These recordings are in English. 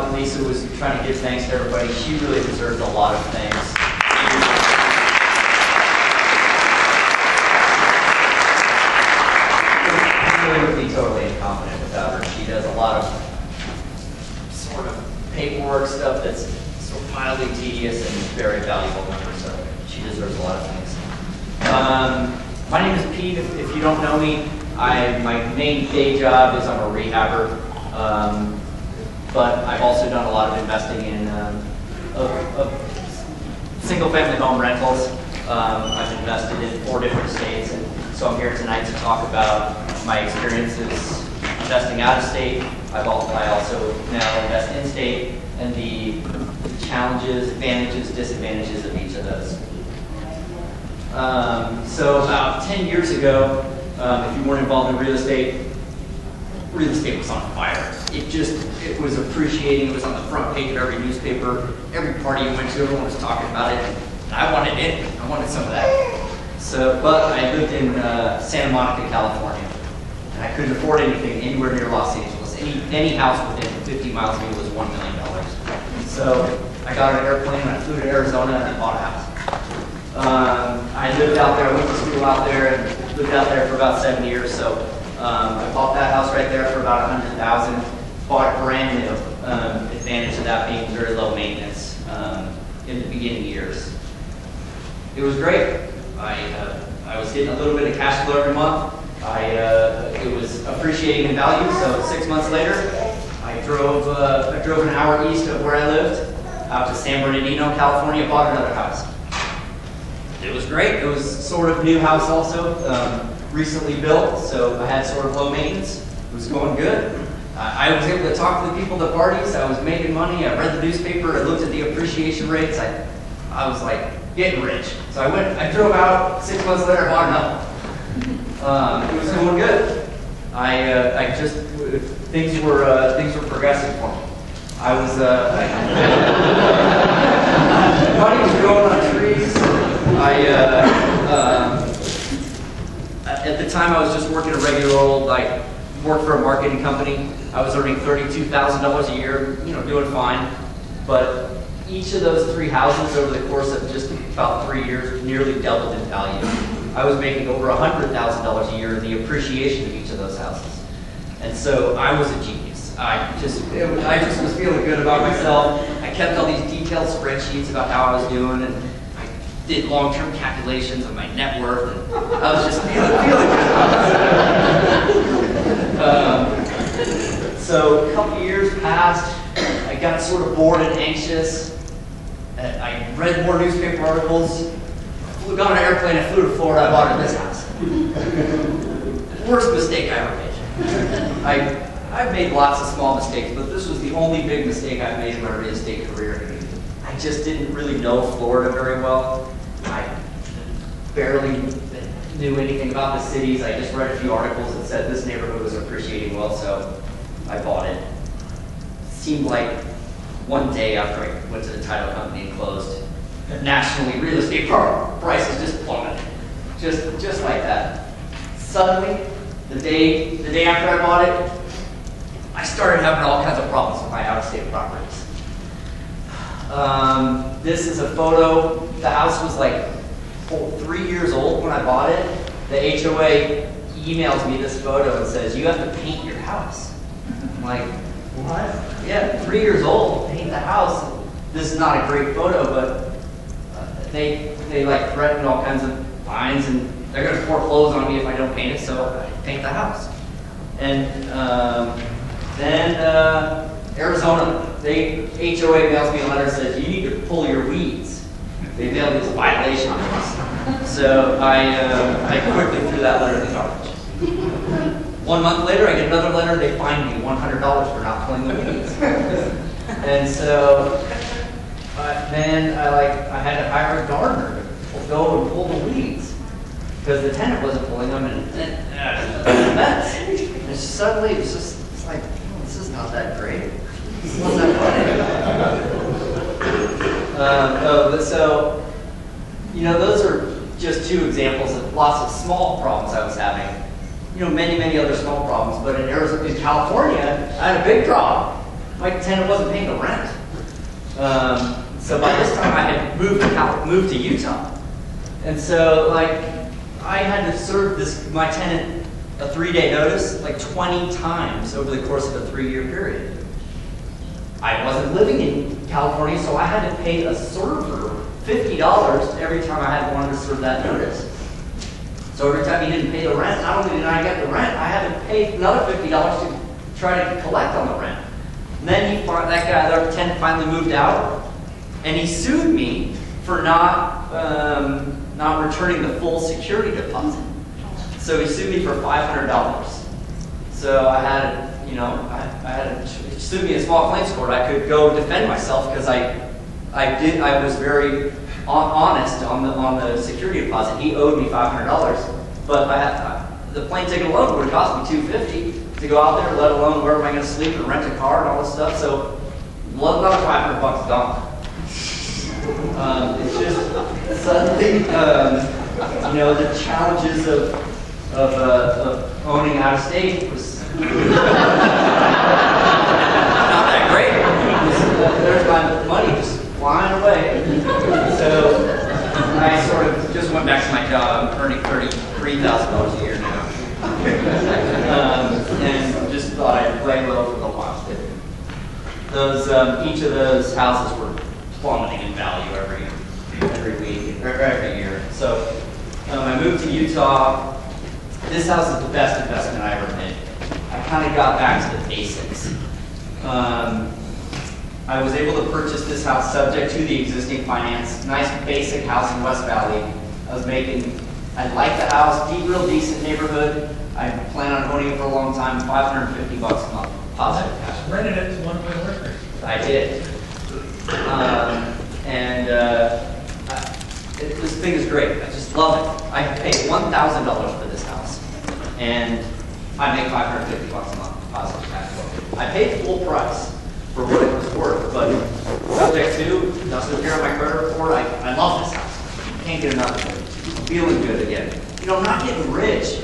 Lisa was trying to give thanks to everybody. She really deserves a lot of thanks. Really would be totally incompetent without her. She does a lot of sort of paperwork stuff that's sort of mildly tedious and very valuable number, so she deserves a lot of thanks. My name is Pete. If you don't know me, my main day job is I'm a rehabber. But I've also done a lot of investing in single-family home rentals. I've invested in 4 different states, and so I'm here tonight to talk about my experiences investing out of state. I also now invest in state, and the challenges, advantages, disadvantages of each of those. So about 10 years ago, if you weren't involved in real estate was on fire. It was appreciating. It was on the front page of every newspaper. Every party you went to, everyone was talking about it. And I wanted it. I wanted some of that. But I lived in Santa Monica, California, and I couldn't afford anything anywhere near Los Angeles. Any house within 50 miles of me was $1 million. So I got on an airplane and I flew to Arizona and I bought a house. I lived out there. I went to school out there and lived out there for about 7 years. So I bought that house right there for about $100,000. Bought it brand new. Advantage of that being very low maintenance in the beginning years. It was great. I was getting a little bit of cash flow every month. It was appreciating in value. So 6 months later, I drove an hour east of where I lived out to San Bernardino, California. Bought another house. It was great. It was sort of new house also. Recently built, so I had sort of low maintenance. It was going good. I was able to talk to the people at the parties. I was making money. I read the newspaper. I looked at the appreciation rates. I was like getting rich. So I drove out. 6 months later, I bought another. It was going good. Things were progressing for me. Money was growing on trees. At the time, I was just working a regular old, worked for a marketing company. I was earning $32,000 a year, doing fine. But each of those 3 houses over the course of just about 3 years nearly doubled in value. I was making over $100,000 a year in the appreciation of each of those houses. And so I was a genius. I just was feeling good about myself. I kept all these detailed spreadsheets about how I was doing, and did long-term calculations of my net worth, and I was just feeling good about myself. So a couple years passed. I got sort of bored and anxious. I read more newspaper articles. Got on an airplane. I flew to Florida. I bought this house. Worst mistake I ever made. I've made lots of small mistakes, but this was the only big mistake I've made in my real estate career. I just didn't really know Florida very well. I barely knew anything about the cities. I just read a few articles that said this neighborhood was appreciating well, so I bought it. Seemed like one day after I went to the title company and closed, nationally real estate prices just plummeted, just like that. Suddenly, the day after I bought it, I started having all kinds of problems with my out-of-state properties. This is a photo. The house was like 3 years old when I bought it. The HOA emails me this photo and says, "You have to paint your house." I'm like, what? Yeah, 3 years old, paint the house. This is not a great photo, but they threaten all kinds of fines, and they're going to foreclose on me if I don't paint it, so I paint the house. And then Arizona, HOA mails me a letter that says, "You need to pull your weeds." They mailed me this violation notice. So I quickly threw that letter in the garbage. 1 month later, I get another letter. They fined me $100 for not pulling the weeds. And so then I had to hire a gardener to go and pull the weeds because the tenant wasn't pulling them, and it was a mess. And suddenly it was just like, this is not that great. This is not that funny. So those are just 2 examples of lots of small problems I was having. Many other small problems, but in California, I had a big problem. my tenant wasn't paying the rent. So by this time I had moved to Utah. And so like I had to serve my tenant a 3-day notice like 20 times over the course of a 3-year period. I wasn't living in California, so I had to pay a server $50 every time I wanted to serve that notice. So every time he didn't pay the rent, not only did I get the rent, I had to pay another $50 to try to collect on the rent. And then that tenant finally moved out, and he sued me for not returning the full security deposit. So he sued me for $500. So I had he sued me in small claims court. I could go defend myself because I was very honest on the security deposit. He owed me $500, but the plane ticket alone would have cost me $250 to go out there, let alone where am I going to sleep and rent a car and all this stuff. So another $500 gone. It's just suddenly, the challenges of owning out of state was not that great. There's my money just flying away. So I sort of just went back to my job. I'm earning $33,000 a year now. And just thought I'd lay low for a while. Each of those houses were plummeting in value every week, or every year. So I moved to Utah. This house is the best investment I ever made. I kind of got back to the basics. I was able to purchase this house subject to the existing finance. Nice basic house in West Valley. I like the house, real decent neighborhood. I plan on owning it for a long time, $550 a month, positive cash. Rented it to one of my workers. I did. This thing is great. I just love it. I paid $1,000 for this house, and I make $550 a month positive cash flow. I paid full price for what it was worth, but subject to, doesn't appear on my credit report, I love this house. Can't get enough of it. I'm feeling good again. I'm not getting rich.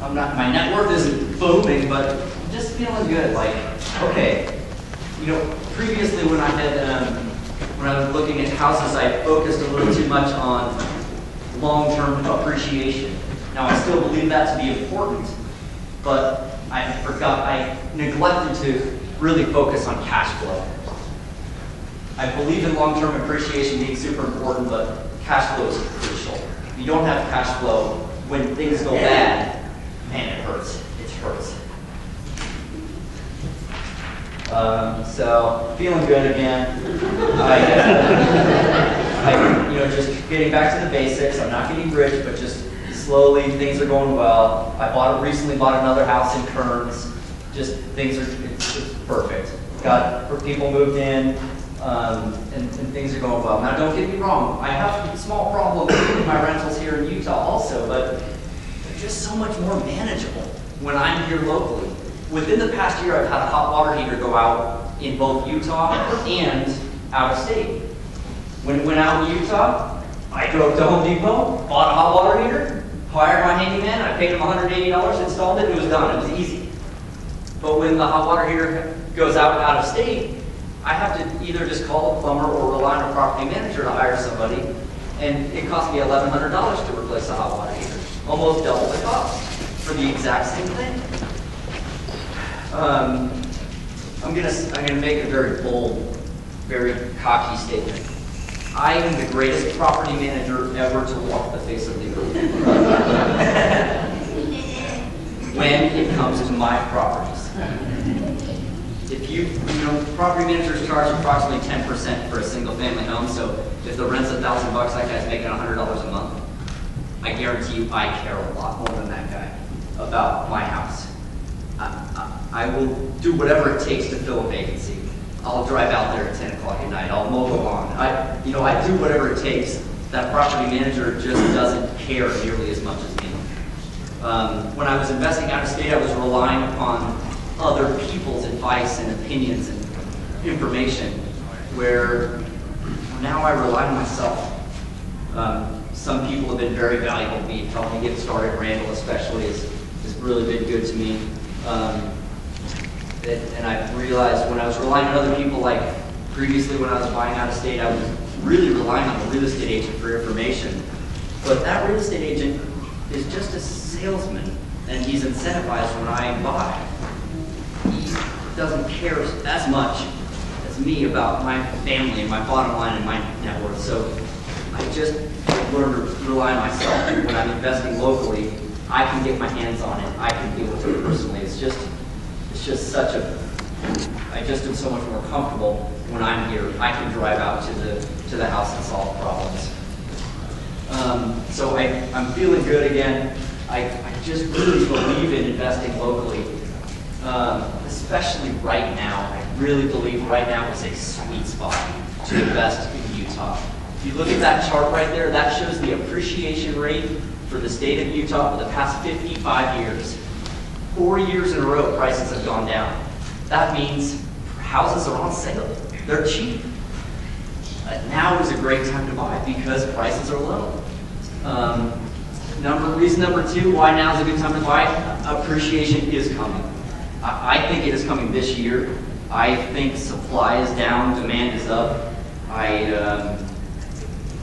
My net worth isn't booming, but I'm just feeling good. Like, okay, previously when I was looking at houses, I focused a little too much on long-term appreciation. Now, I still believe that to be important, but I neglected to really focus on cash flow. I believe in long-term appreciation being super important, but cash flow is crucial. If you don't have cash flow, when things go bad, man, it hurts. It hurts. So feeling good again. Just getting back to the basics. I'm not getting rich, but just slowly things are going well. I recently bought another house in Kearns. Just it's perfect. People moved in, and things are going well. Now, don't get me wrong. I have small problems with my rentals here in Utah also, but they're just so much more manageable when I'm here locally. Within the past year, I've had a hot water heater go out in both Utah and out of state. When out in Utah, I drove to Home Depot, bought a hot water heater, hired my handyman, I paid him $180, installed it, and it was done. It was easy. But when the hot water heater goes out of state, I have to either just call a plumber or rely on a property manager to hire somebody, and it cost me $1,100 to replace the hot water heater. Almost double the cost for the exact same thing. I'm gonna make a very bold, very cocky statement. I am the greatest property manager ever to walk the face of the earth. When it comes to my properties. If property managers charge approximately 10% for a single family home, so if the rent's $1,000, that guy's making $100 a month. I guarantee you I care a lot more than that guy about my house. I will do whatever it takes to fill a vacancy. I'll drive out there at 10 o'clock at night. I'll mow the lawn. I do whatever it takes. That property manager just doesn't care nearly as much as me. When I was investing out of state, I was relying upon other people's advice and opinions and information, where now I rely on myself. Some people have been very valuable to me, helped me get started. Randall especially has really been good to me. And I realized when I was relying on other people, like previously when I was buying out of state, I was really relying on the real estate agent for information. But that real estate agent is just a salesman, and he's incentivized when I buy. He doesn't care as much as me about my family and my bottom line and my net worth. So I just learned to rely on myself. And when I'm investing locally, I can get my hands on it. I can deal with it personally. It's just such a, I just am so much more comfortable when I'm here. I can drive out to the house and solve problems. So I'm feeling good again. I just really believe in investing locally, especially right now. I really believe right now is a sweet spot to invest in Utah. If you look at that chart right there, that shows the appreciation rate for the state of Utah for the past 55 years. 4 years in a row, prices have gone down. That means houses are on sale. They're cheap. Now is a great time to buy because prices are low. Reason number two, why now is a good time to buy? Appreciation is coming. I think it is coming this year. I think supply is down, demand is up.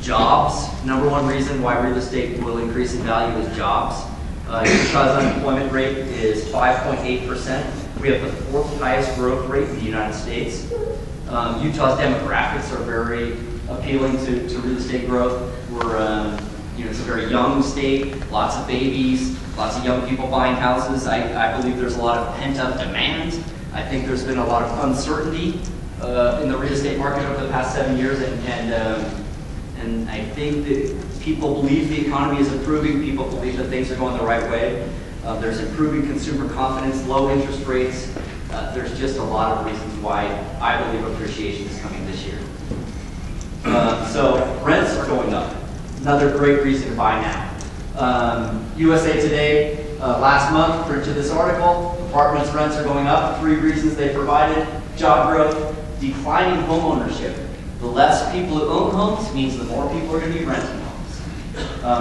Jobs, number one reason why real estate will increase in value is jobs. Utah's unemployment rate is 5.8%. We have the fourth highest growth rate in the United States. Utah's demographics are very appealing to real estate growth. It's a very young state, lots of babies, lots of young people buying houses. I believe there's a lot of pent-up demand. I think there's been a lot of uncertainty in the real estate market over the past 7 years, and I think that people believe the economy is improving. People believe that things are going the right way. There's improving consumer confidence, low interest rates. There's just a lot of reasons why I believe appreciation is coming this year. So rents are going up. Another great reason to buy now. USA Today last month printed this article. Apartments rents are going up. 3 reasons they provided: job growth, declining home ownership. The less people who own homes means the more people are going to be renting homes.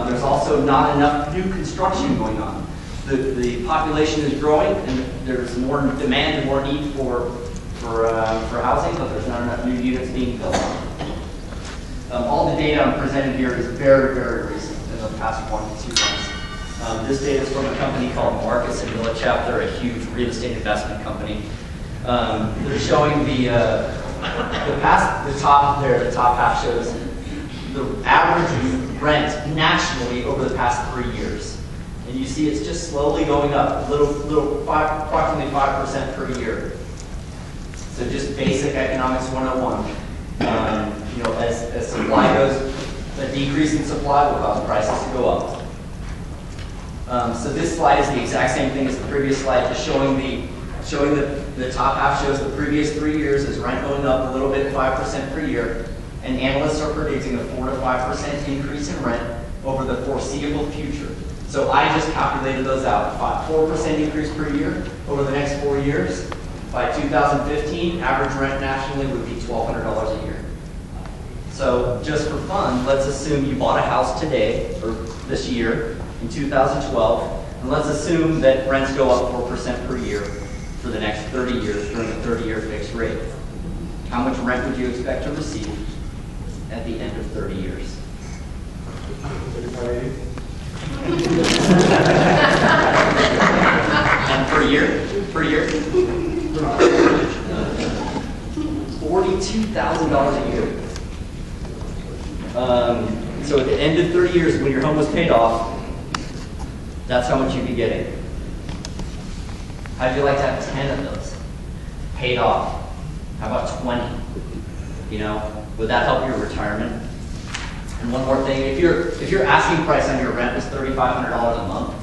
There's also not enough new construction going on. The population is growing, and there's more demand and more need for housing, but there's not enough new units being built. All the data I'm presenting here is very, very recent, in the past 1 to 2 months. This data is from a company called Marcus and Millichap. They're a huge real estate investment company. They're showing the top half shows the average rent nationally over the past 3 years. And you see it's just slowly going up, approximately 5% per year. So just basic economics 101. As supply goes, a decrease in supply will cause prices to go up. So this slide is the exact same thing as the previous slide, just showing the top half shows the previous 3 years as rent going up a little bit, 5% per year, and analysts are predicting a 4 to 5% increase in rent over the foreseeable future. So I just calculated those out. 4% increase per year over the next 4 years. By 2015, average rent nationally would be $1,200 a year. So just for fun, let's assume you bought a house today, or this year, in 2012, and let's assume that rents go up 4% per year for the next 30 years during a 30-year fixed rate. How much rent would you expect to receive at the end of 30 years? And per year? $42,000 a year. So at the end of 30 years, when your home was paid off, that's how much you'd be getting. How'd you like to have 10 of those paid off? How about 20? Would that help your retirement? And one more thing, if your asking price on your rent was $3,500 a month,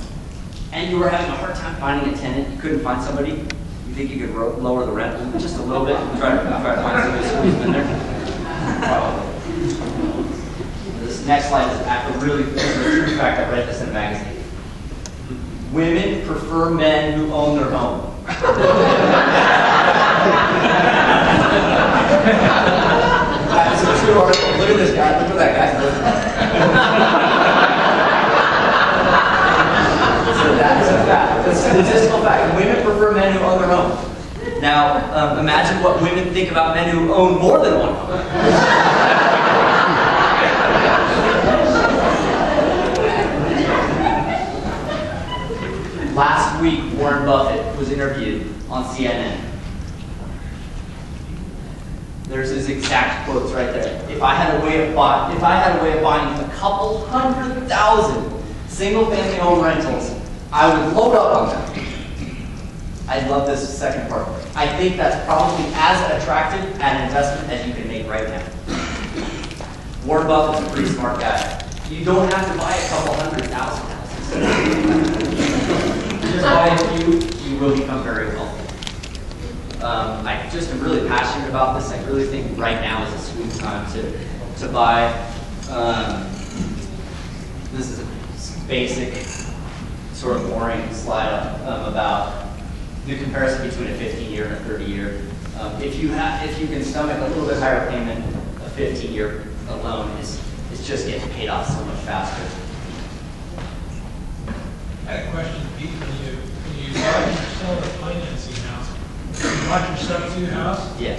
and you were having a hard time finding a tenant, you couldn't find somebody, you think you could lower the rent just a little bit and try to find somebody to squeeze them in there? Probably. This next slide is a true fact. I read this in a magazine. Women prefer men who own their home. That's a true article. Look at this guy. Look at that guy. So that is a fact. It's a statistical fact. Women prefer men who own their home. Now, Imagine what women think about men who own more than one home. Last week, Warren Buffett was interviewed on CNN. There's his exact quotes right there. If I had a way of buying a couple 100,000 single-family home rentals, I would load up on them. I love this second part. I think that's probably as attractive an investment as you can make right now. Warren Buffett's a pretty smart guy. You don't have to buy a couple 100,000 houses. Just buy a few, you will become very wealthy. I just am really passionate about this. I really think right now is a sweet time to buy. This is a basic, sort of boring slide about the comparison between a 15-year and a 30-year. If you can stomach a little bit higher payment, a 15-year loan is just getting paid off so much faster. I had a question, Pete. When you bought your seller financing house, you bought your sub-2 house? Yeah.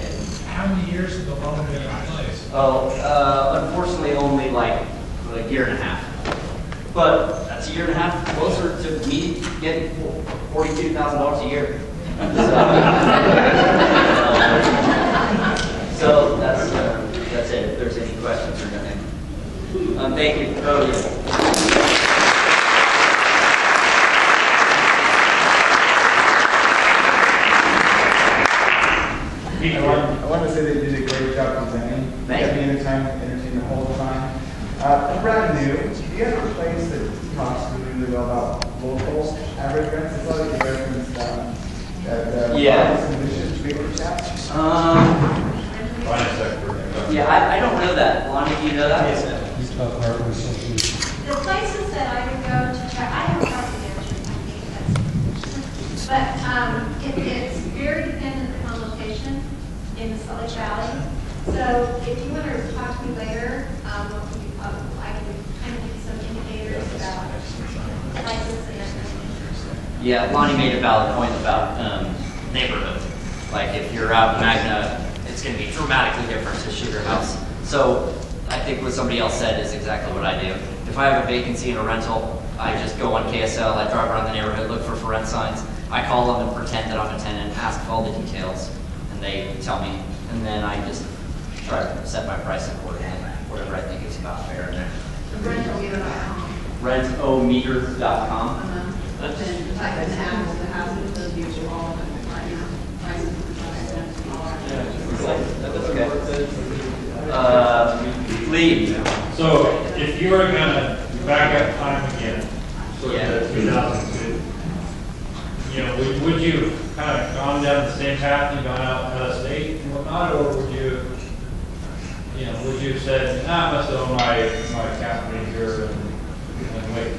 How many years has the loan been in place? Oh, unfortunately only like a year and a half. But that's a year and a half closer to me getting $42,000 a year. So that's it. If there's any questions or anything. Thank you. Oh, yeah. I want to say that you did a great job presenting. Thank you. Entertained the whole time. Brand new, do you have a place that talks really well about local average rents? It's like the reference that yeah. Yeah, I don't know that. Lonnie, do you know that? Yes. The places that I would go to check, I have property management, I think but it's very dependent upon location in the Salt Lake Valley. So if you want to talk to me later, I can kind of give you some indicators about prices and everything. Yeah, Lonnie made a valid point about neighborhood. Like if you're out in Magna, it's going to be dramatically different to Sugar House. So I think what somebody else said is exactly what I do. If I have a vacancy in a rental, I just go on KSL, I drive around the neighborhood, look for rent signs. I call them and pretend that I'm a tenant, ask for all the details, and they tell me. And then I just try to set my price accordingly, whatever I think is about fair in there. Rentometer.com. Then I can add the houses, those usual all the prices. Okay. Lee. So if you were going to back up time again, sort of 2002, would you kind of gone down the same path and gone out of state and whatnot, or would you have said, I must own my capital here and wait?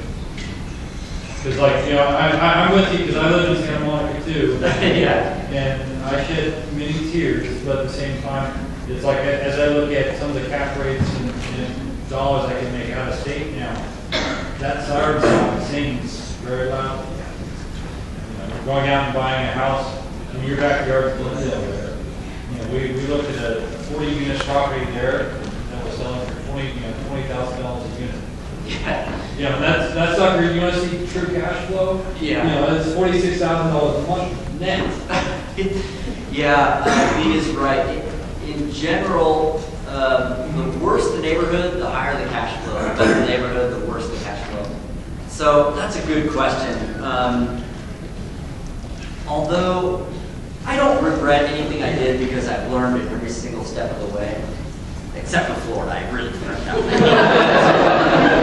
Because I'm with you because I live in Santa Monica too. Yeah. And I shed many tears, but at the same time, it's like as I look at some of the cap rates and dollars I can make out of state now, that siren song sings very loud. Going out and buying a house in your backyard, we looked at a 40-unit property there that was selling for $20,000 a unit. Yeah. That's sucker. You want to see true cash flow? Yeah. That's $46,000 a month net. Yeah, Lee is right. In general, the worse the neighborhood, the higher the cash flow. The better the neighborhood, the worse the cash flow. So that's a good question. Although I don't regret anything I did because I've learned it every single step of the way. Except for Florida, I really learned that.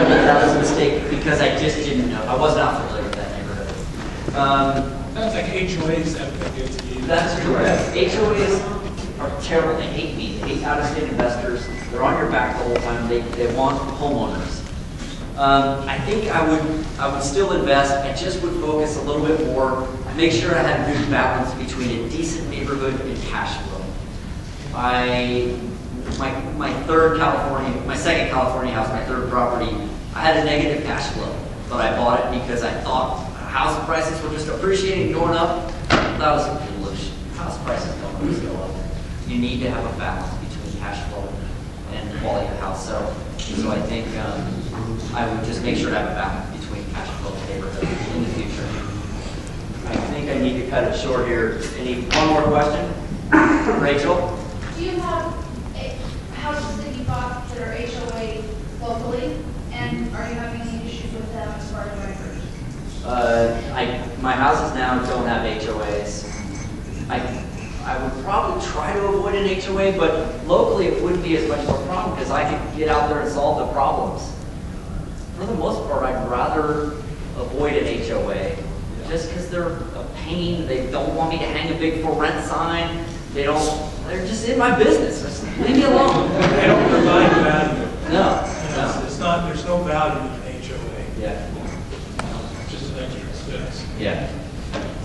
That was a mistake because I just didn't know. I was not familiar with that neighborhood. That's like HOAs that get to you. That's correct. HOAs are terrible. They hate me. They hate out-of-state investors. They're on your back the whole time. They want homeowners. I think I would still invest. I just would focus a little bit more. Make sure I had a good balance between a decent neighborhood and cash flow. My second California house, my third property, I had a negative cash flow, but I bought it because I thought house prices were just appreciating, going up. That was a delusion. House prices going numbers go up. You need to have a balance between cash flow and quality of house. So I think I would just make sure to have a balance between cash flow and neighborhood in the future. I think I need to cut it short here. One more question? Rachel? Do you have houses that you bought that are HOA locally, and are you having any issues with them as far as renters? My houses now don't have HOAs. I would probably try to avoid an HOA, but locally it wouldn't be as much of a problem because I could get out there and solve the problems. For the most part, I'd rather avoid an HOA just because they're a pain. They don't want me to hang a big for rent sign. They're just in my business. Just leave me alone. They don't provide value. No. It's not, there's no value in an HOA. Yeah. Just an extra expense. Yeah.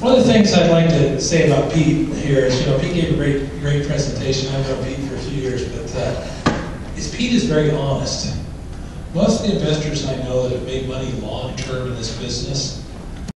One of the things I'd like to say about Pete here is, Pete gave a great presentation. I've known Pete for a few years, but Pete is very honest. Most of the investors I know that have made money long term in this business